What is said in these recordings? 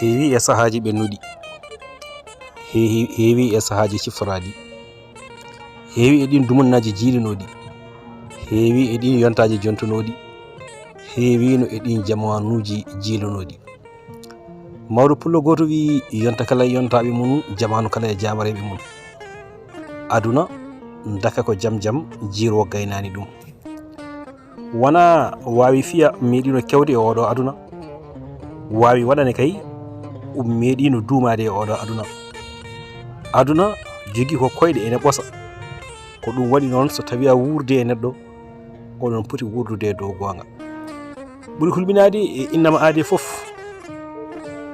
heewi e sahaaji ɓennuɗi, heewi e sahaaji ciftoraaɗi, heewi e ɗin dumunnaji jiilinoɗi, heewi e ɗin yontaji jontunoɗi, heewino e ɗin jamanuji jiilunoɗi. Mawɗo pullo goto wi yonta kala e yontaɓe mum, jamanu kala e jamareɓe mum. Aduna daka ko jam jam, jiiro gaynani ɗum. Wona wawi fiya meeɗino kewde e oɗo aduna, wawi waɗane kay meeɗino duumade e oɗo aduna. Aduna jogui ko koyɗe ene ɓosa, ko ɗum waɗi noon so tawi a wurde e neɗɗo, oɗon poti wurdude e dow gonga. ɓuri hulɓinade e innama aade foof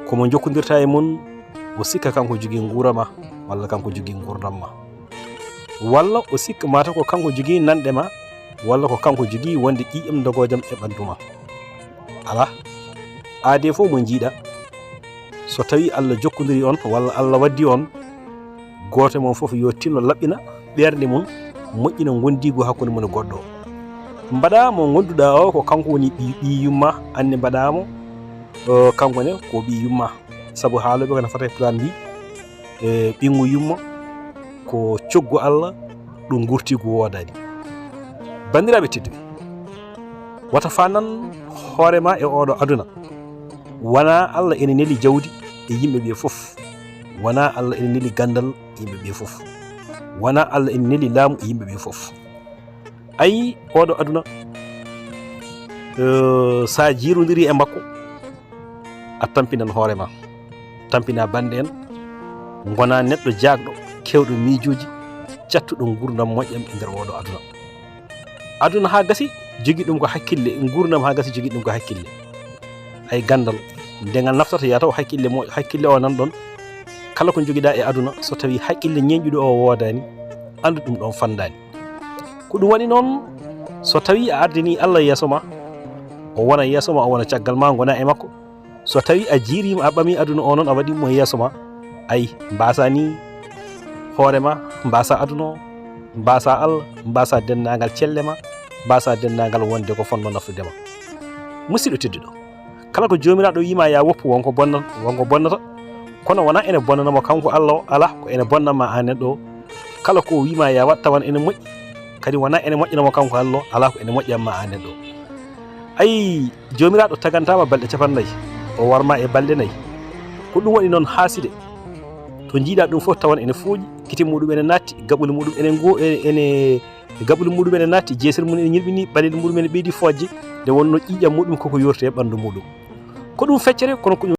komo jokkodirta e mon o sikka kanko jogui guurama, walla kanko jogui gurdam ma, walla o sikka mata ko kanko jogui nanɗe ma, walla ko kanko jogui wonde ƴiƴam dogojam e ɓandu ma. ala aade fof mo jiiɗa so tawi Allah jokkodiri on walla Allah waddi on, goto mon foof yo tinno laɓɓina ɓerde mum, moƴƴina gondigo hakkude mon e goɗɗo. Mbaɗa mo gonduɗa o ko kanko woni ɓi yumma, anne mbaɗamo kanko ne ko ɓi yumma, saabu haaloɓe ko nafata e plan mbi ɓingu yumma ko coggu Allah, ɗum gurtigu wodani. Bandiraɓe tedduɓe, wata fanan hoorema e oɗo aduna. Wona Allah ene neli jawdi e yimɓe ɓe foof, wona Allah ene neli gandal e yimɓe ɓe foof, wona Allah ene neli laamu e yimɓe ɓe foof. Ayi oɗo aduna sa jirodiri e makko, a tampinan hoorema, tampina bande en, gona neɗɗo jagɗo kewɗo miijoji, cattuɗo gurdam moƴƴam e nder oɗo aduna. Aduna ha gasi jogui ɗum ko hakkille, gurdam ha gasi jogui ɗum ko hakkille. Ay gandal ndegal naftata ya taw hakkille o nan ɗon. Kala ko joguiɗa e aduna so tawi hakkille ñeñƴuɗo o wodani, andu ɗum ɗon fandani. Ko ɗum waɗi noon so tawi a ardini Allah yeeso ma, o wona yeeso ma, o wona caggal ma, gona e makko. So tawi a jiirima a ɓami aduna o noon a waɗimo yeeso ma, ayi mbasa ni hoorema, mbasa aduna o, mbasa Allah, mbasa dennagal celle ma, mbasa dennagal wonde ko fonno naftudema. Musidɗo tedduɗo, kala ko jomiraɗo wima ya woppu wonko bonnata, kono wona ene bonnanamo kanko Allah o, ala ko ene bonnanma an neɗɗo o. Kala ko wima ya wat tawan ene moƴƴi, kadi wona ene moƴƴinamo kanko Allah o, ala ko ene moƴƴanma an neɗɗo o. Ayi jomiraɗo tagantama balɗe 40, o warma e balɗe 4. Ko ɗum waɗi noon haaside to jiiɗa ɗum fof tawan ene fooƴi, kiti muɗum ene natti, gaɓuli muɗum ene gaɓuli muɗum ene natti, jeesir mum ene ñirɓini, balel muɗum ene ɓeydi fojje, nde wonno ƴiƴam muɗum koko yorte e ɓandu muɗum. Ko ɗum feccere kono